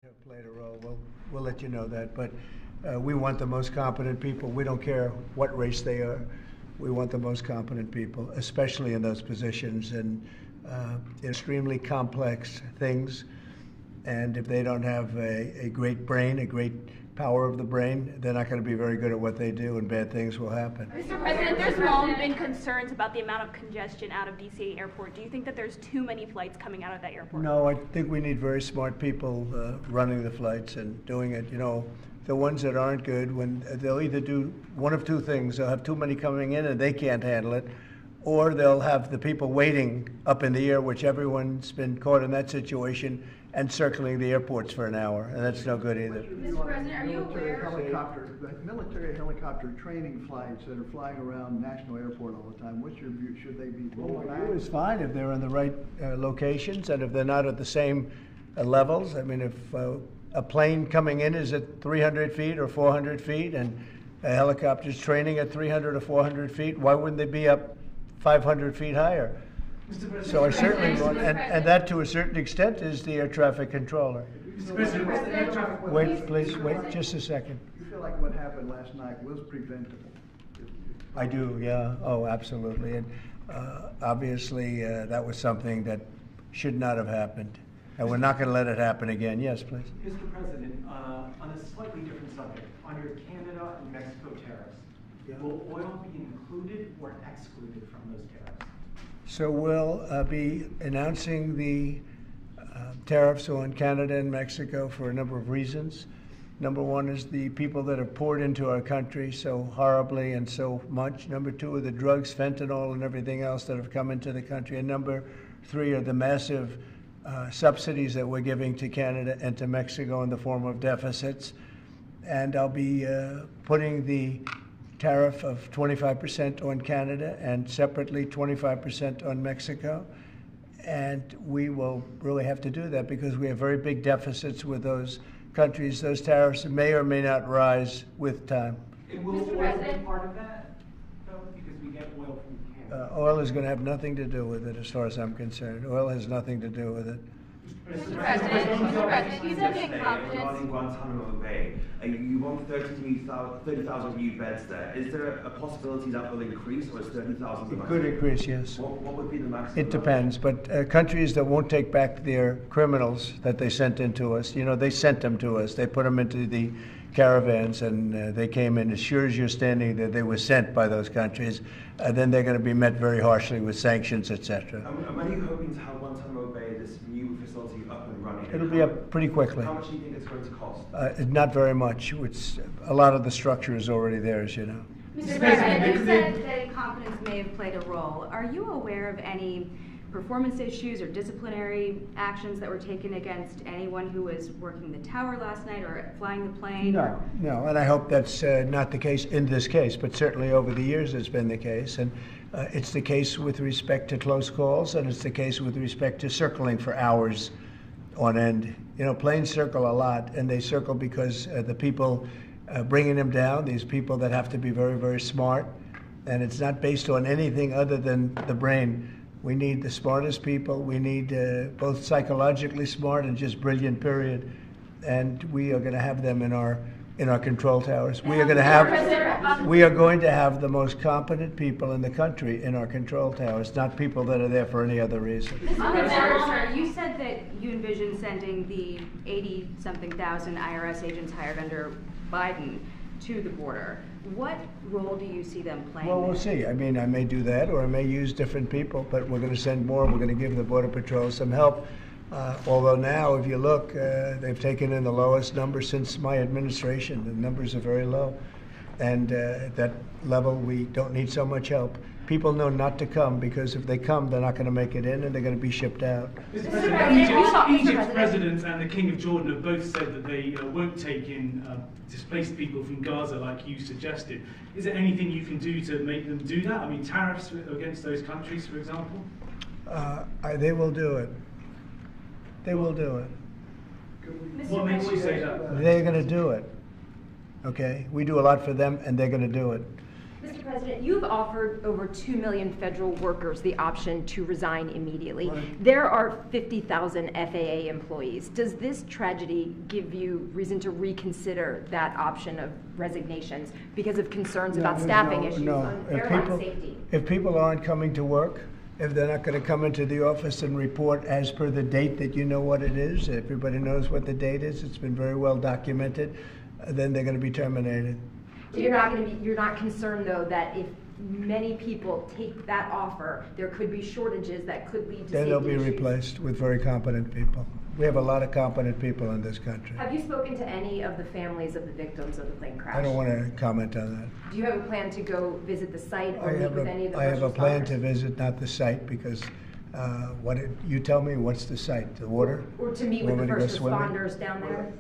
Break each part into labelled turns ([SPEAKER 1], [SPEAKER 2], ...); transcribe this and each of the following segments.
[SPEAKER 1] Have played a role. We'll let you know that. But we want the most competent people. We don't care what race they are. We want the most competent people, especially in those positions and extremely complex things. And if they don't have a great brain, a great power of the brain, they're not going to be very good at what they do, and bad things will happen.
[SPEAKER 2] Mr. President, there's long been concerns about the amount of congestion out of DC Airport. Do you think that there's too many flights coming out of that airport?
[SPEAKER 1] No, I think we need very smart people running the flights and doing it. You know, the ones that aren't good, when they'll either do one of two things: they'll have too many coming in and they can't handle it, or they'll have the people waiting up in the air, which everyone's been caught in that situation, and circling the airports for an hour, and that's no good either.
[SPEAKER 3] Mr. President, are you aware? Military helicopter training flights that are flying around National Airport all the time, what's your view? Should they be rolled back?
[SPEAKER 1] It's fine if they're in the right locations and if they're not at the same levels. I mean, if a plane coming in is at 300 feet or 400 feet and a helicopter's training at 300 or 400 feet, why wouldn't they be up 500 feet higher? So I certainly want, and that to a certain extent is the air traffic controller. Wait, please, wait just a second.
[SPEAKER 3] You feel like what happened last night was preventable?
[SPEAKER 1] I do, yeah. Oh, absolutely. And obviously, that was something that should not have happened. And we're not going to let it happen again. Yes, please.
[SPEAKER 4] Mr. President, on a slightly different subject, on your Canada and Mexico tariffs, will oil be included or excluded from those tariffs?
[SPEAKER 1] So we'll be announcing the tariffs on Canada and Mexico for a number of reasons. Number one is the people that have poured into our country so horribly and so much. Number two are the drugs, fentanyl, and everything else that have come into the country. And number three are the massive subsidies that we're giving to Canada and to Mexico in the form of deficits. And I'll be putting the tariff of 25% on Canada and separately 25% on Mexico. And we will really have to do that because we have very big deficits with those countries. Those tariffs may or may not rise with time.
[SPEAKER 4] And will oil be part of that, though? Because we get oil from Canada.
[SPEAKER 1] Oil is going to have nothing to do with it as far as I'm concerned. Oil has nothing to do with it.
[SPEAKER 2] Mr. President, you said incompetence.
[SPEAKER 5] Regarding Guantanamo Bay, you want 30,000 new beds there. Is there a possibility that will increase, or is 30,000?
[SPEAKER 1] It could increase, yes.
[SPEAKER 5] What would be the maximum?
[SPEAKER 1] It depends, but countries that won't take back their criminals that they sent into us, you know, they sent them to us. They put them into the caravans, and they came in. As sure as you're standing there, they were sent by those countries. Then they're going to be met very harshly with sanctions, etc.
[SPEAKER 5] And when are you hoping to have Guantanamo Bay, this new facility, up and running?
[SPEAKER 1] It'll be up pretty quickly.
[SPEAKER 5] How much do you think it's going to cost?
[SPEAKER 1] Not very much. A lot of the structure is already there, as you know.
[SPEAKER 6] Mr. President, you said that incompetence may have played a role. Are you aware of any performance issues or disciplinary actions that were taken against anyone who was working the tower last night or flying the plane?
[SPEAKER 1] No, and I hope that's not the case in this case, but certainly over the years it's been the case. And it's the case with respect to close calls, and it's the case with respect to circling for hours on end. You know, planes circle a lot, and they circle because the people bringing them down, these people that have to be very, very smart, and it's not based on anything other than the brain. We need the smartest people. We need both psychologically smart and just brilliant, period. And we are going to have them in our control towers. We are going to have the most competent people in the country in our control towers, not people that are there for any other reason.
[SPEAKER 6] Sir, you said that you envision sending the 80-something thousand IRS agents hired under Biden to the border. What role do you see them playing?
[SPEAKER 1] Well, we'll see. I mean, I may do that, or I may use different people, but we're going to send more. We're going to give the Border Patrol some help. Although now, if you look, they've taken in the lowest number since my administration. The numbers are very low. And at that level, we don't need so much help. People know not to come because if they come, they're not going to make it in and they're going to be shipped out.
[SPEAKER 7] Egypt's president and the King of Jordan have both said that they won't take in displaced people from Gaza like you suggested. Is there anything you can do to make them do that? I mean, tariffs against those countries, for example?
[SPEAKER 1] They will do it. They will do it.
[SPEAKER 7] What makes you say that?
[SPEAKER 1] They're going to do it. Okay? We do a lot for them, and they're going to do it.
[SPEAKER 8] Mr. President, you've offered over 2 million federal workers the option to resign immediately.
[SPEAKER 3] Right.
[SPEAKER 8] There are 50,000 FAA employees. Does this tragedy give you reason to reconsider that option of resignations because of concerns about staffing issues on airline safety?
[SPEAKER 1] If people aren't coming to work, if they're not going to come into the office and report as per the date that you know what it is, everybody knows what the date is, it's been very well documented, then they're going to be terminated.
[SPEAKER 8] So you're not concerned though that if many people take that offer, there could be shortages that could lead to
[SPEAKER 1] Then they'll
[SPEAKER 8] safety
[SPEAKER 1] be
[SPEAKER 8] issues?
[SPEAKER 1] replaced with very competent people. We have a lot of competent people in this country.
[SPEAKER 8] Have you spoken to any of the families of the victims of the plane crash?
[SPEAKER 1] I don't want to comment on that.
[SPEAKER 8] Do you have a plan to go visit the site or meet with any of the
[SPEAKER 1] I have
[SPEAKER 8] first
[SPEAKER 1] a plan
[SPEAKER 8] responders?
[SPEAKER 1] to visit, not the site, because you tell me, what's the site? The water?
[SPEAKER 8] Or to meet
[SPEAKER 1] Want
[SPEAKER 8] with the
[SPEAKER 1] me to go
[SPEAKER 8] first
[SPEAKER 1] swimming?
[SPEAKER 8] responders down there?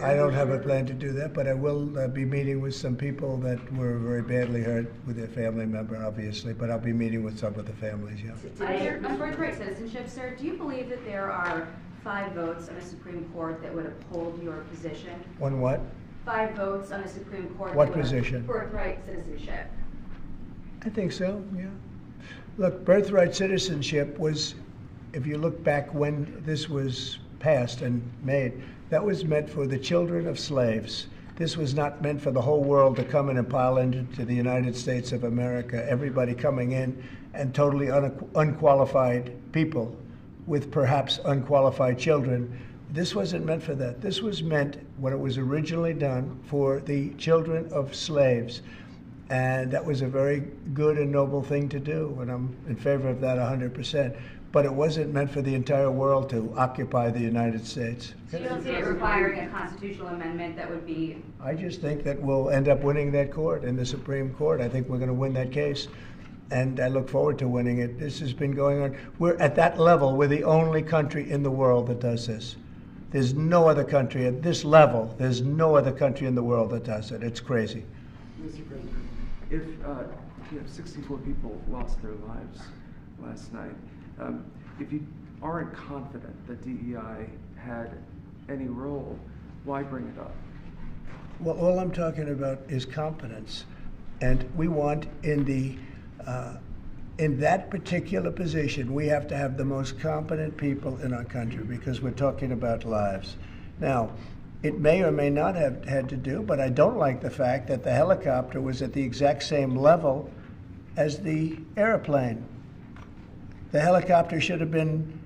[SPEAKER 1] I don't have a plan to do that, but I will be meeting with some people that were very badly hurt with their family member, obviously, but I'll be meeting with some of the families, yeah.
[SPEAKER 6] On birthright citizenship, sir, do you believe that there are 5 votes on the Supreme Court that would uphold your position?
[SPEAKER 1] On what?
[SPEAKER 6] 5 votes on the Supreme Court.
[SPEAKER 1] What
[SPEAKER 6] that would-
[SPEAKER 1] position?
[SPEAKER 6] Birthright citizenship.
[SPEAKER 1] I think so, yeah. Look, birthright citizenship was, if you look back when this was passed and made, that was meant for the children of slaves. This was not meant for the whole world to come in and pile into the United States of America, everybody coming in and totally unqualified people with perhaps unqualified children. This wasn't meant for that. This was meant, when it was originally done, for the children of slaves. And that was a very good and noble thing to do, and I'm in favor of that 100%. But it wasn't meant for the entire world to occupy the United States.
[SPEAKER 6] So you don't see it requiring a constitutional amendment that would be...
[SPEAKER 1] I just think that we'll end up winning that court in the Supreme Court. I think we're going to win that case, and I look forward to winning it. This has been going on. We're at that level. We're the only country in the world that does this. There's no other country at this level. There's no other country in the world that does it. It's crazy.
[SPEAKER 9] Mr. President, if 64 people lost their lives last night, if you aren't confident that DEI had any role, why bring it up?
[SPEAKER 1] Well, all I'm talking about is competence, and we want in that particular position, we have to have the most competent people in our country because we're talking about lives. Now, it may or may not have had to do, but I don't like the fact that the helicopter was at the exact same level as the airplane. The helicopter should have been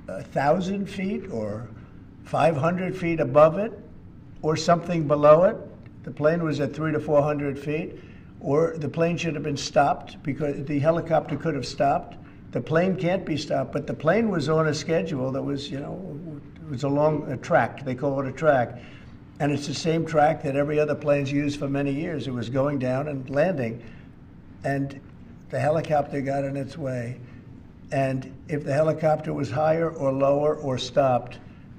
[SPEAKER 1] 1,000 feet or 500 feet above it or something below it. The plane was at 300 to 400 feet, or the plane should have been stopped because the helicopter could have stopped. The plane can't be stopped, but the plane was on a schedule that was, it was along a track. They call it a track. And it's the same track that every other plane's used for many years. It was going down and landing. And the helicopter got in its way. And if the helicopter was higher or lower or stopped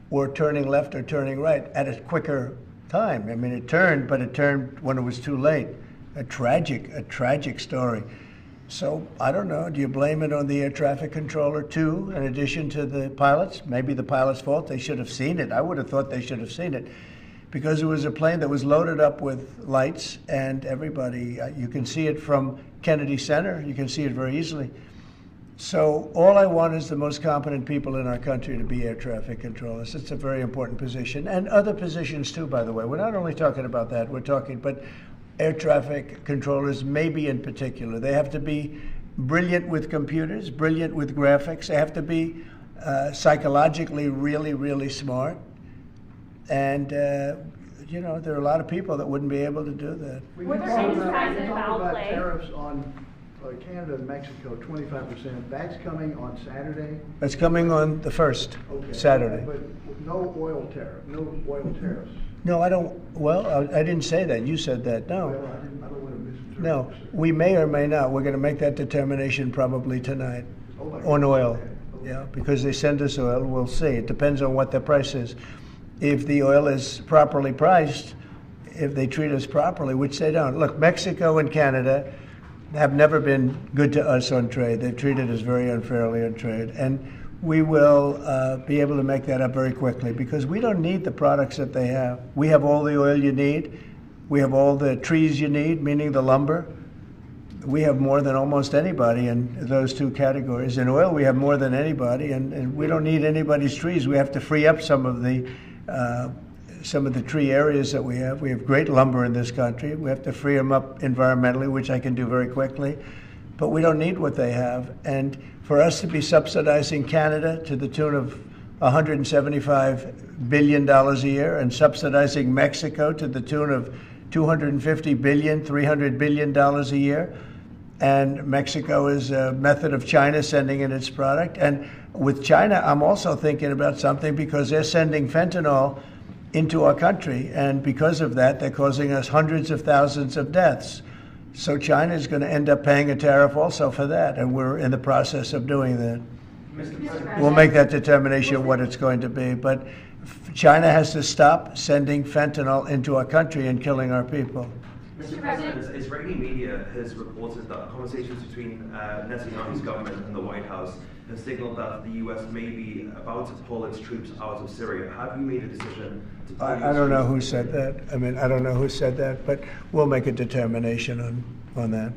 [SPEAKER 1] or turning left or turning right at a quicker time, I mean, it turned, but it turned when it was too late. A tragic story. So, I don't know, do you blame it on the air traffic controller too, in addition to the pilots? Maybe the pilot's fault, they should have seen it. I would have thought they should have seen it. Because it was a plane that was loaded up with lights and everybody, you can see it from Kennedy Center, you can see it very easily. So all I want is the most competent people in our country to be air traffic controllers. It's a very important position, and other positions too, by the way. We're not only talking about that, we're talking, but air traffic controllers, maybe in particular. They have to be brilliant with computers, brilliant with graphics. They have to be psychologically really, really smart. And, there are a lot of people that wouldn't be able to do that.
[SPEAKER 2] Were there any signs of foul
[SPEAKER 3] about
[SPEAKER 2] play?
[SPEAKER 3] tariffs on Canada and Mexico, 25%. That's coming on Saturday?
[SPEAKER 1] That's coming on the 1st,
[SPEAKER 3] Okay.
[SPEAKER 1] Saturday.
[SPEAKER 3] But no oil tariffs.
[SPEAKER 1] No, I don't, well, I didn't say that. You said that, no.
[SPEAKER 3] Well, I don't want to misinterpret.
[SPEAKER 1] No, we may or may not. We're going to make that determination probably tonight on oil. Yeah, because they send us oil. We'll see. It depends on what the price is. If the oil is properly priced, if they treat us properly, which they don't. Look, Mexico and Canada have never been good to us on trade. They've treated us very unfairly on trade. And we will be able to make that up very quickly because we don't need the products that they have. We have all the oil you need. We have all the trees you need, meaning the lumber. we have more than almost anybody in those two categories. In oil, we have more than anybody, and we don't need anybody's trees. We have to free up some of the tree areas that we have. We have great lumber in this country. We have to free them up environmentally, which I can do very quickly. But we don't need what they have. And for us to be subsidizing Canada to the tune of $175 billion a year and subsidizing Mexico to the tune of $250 billion, $300 billion a year. And Mexico is a method of China sending in its product. And with China, I'm also thinking about something because they're sending fentanyl into our country. And because of that, they're causing us hundreds of thousands of deaths. So China is going to end up paying a tariff also for that. And we're in the process of doing that. We'll make that determination what it's going to be. But China has to stop sending fentanyl into our country and killing our people.
[SPEAKER 5] Mr. President, Israeli media has reported that conversations between Netanyahu's government and the White House have signaled that the U.S. may be about to pull its troops out of Syria. Have you made a decision to pull
[SPEAKER 1] I don't know who said that. I mean, I don't know who said that, but we'll make a determination on that.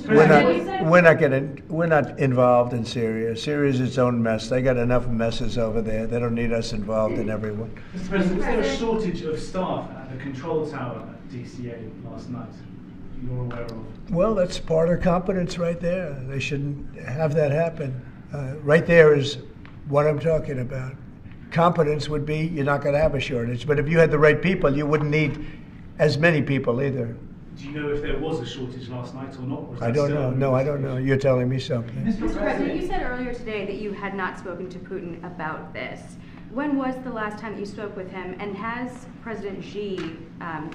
[SPEAKER 1] We're not involved in Syria. Syria is its own mess. They got enough messes over there. They don't need us involved in everyone.
[SPEAKER 7] Mr. President, was there a shortage of staff at the control tower at DCA last night you're aware of?
[SPEAKER 1] Well, that's part of competence right there. They shouldn't have that happen. Right there is what I'm talking about. Competence would be you're not going to have a shortage. But if you had the right people, you wouldn't need as many people either.
[SPEAKER 7] Do you know if there was a shortage last night or not? Or
[SPEAKER 1] I don't know. No, I don't know. You're telling me something.
[SPEAKER 6] Mr. President, you said earlier today that you had not spoken to Putin about this. When was the last time that you spoke with him? And has President Xi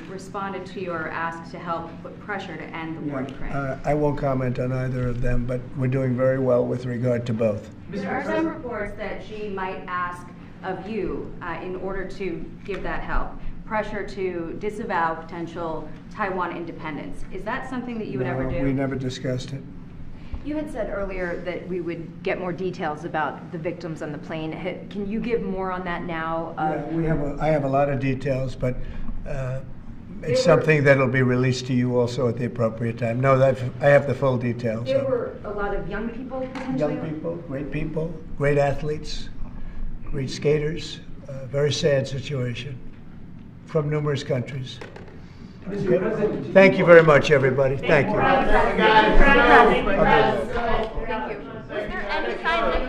[SPEAKER 6] responded to your ask to help put pressure to end the war in Ukraine?
[SPEAKER 1] I won't comment on either of them, but we're doing very well with regard to both.
[SPEAKER 6] There are some reports that Xi might ask of you, in order to give that help, pressure to disavow potential Taiwan independence. Is that something that you would ever do?
[SPEAKER 1] We never discussed it.
[SPEAKER 8] You had said earlier that we would get more details about the victims on the plane. Can you give more on that now?
[SPEAKER 1] I have a lot of details, but it's something that'll be released to you also at the appropriate time. No, I have the full details.
[SPEAKER 8] There were a lot of young people potentially?
[SPEAKER 1] Young people, great athletes, great skaters. Very sad situation from numerous countries. Okay. Thank you very much, everybody. Thank you.
[SPEAKER 2] Was there any kind of